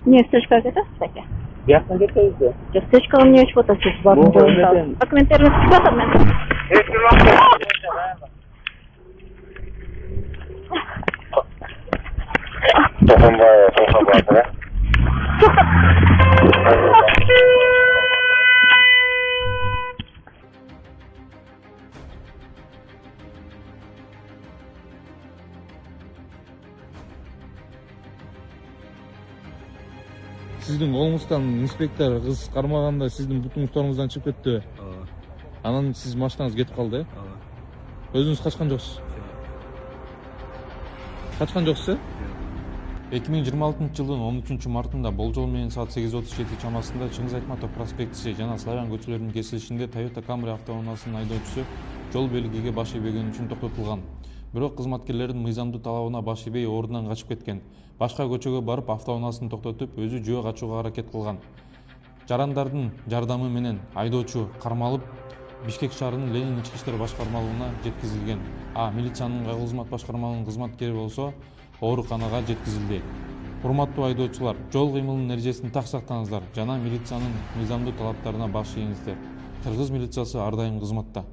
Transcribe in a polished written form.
Niye stajka кетесиз пеки? Бияктан кетпейбиз да. Жок, сtajканы эмне ичип атасыз? Документтериңиз чыгып атам мен. Сиздин колуңуздан инспектор кыз кармаганда сиздин бутуңуздарыңыздан чыгып кетти. Анан сиз машинаңыз кетип калды, э? Өзүңүз качкан жоксуз. Качкан жоксуз, э? 2026 жылдын 13 мартында болжол менен саат 8:37 чамасында Чыңгыз Айтматов проспектиси жана Славян көчөлөрүнүн кесилишинде Toyota Camry автоунаасынын айдоочусу жол белгиге баш ийбегени үчүн токтотулган. Бирок кызматкерлердин мыйзамдуу талабына баш ийбей ордунан качып кеткен. Башка көчөгө барып автоунаасын токтотуп, өзү жөө качууга аракет кылган. Жарандардын жардамы менен айдоочу кармалып, Бишкек шаарынын Ленин ички иштер башкармалыгына жеткизилген. Милициянын кайгыл кызмат башкармалыгынын кызматкери болсо ооруканага жеткизилди. Урматтуу айдоочулар, жол кыймылынын эрежесин так сактаңыздар жана милициянын мыйзамдуу талаптарына баш ийиңиздер. Кыргыз милициясы ар дайым кызматта.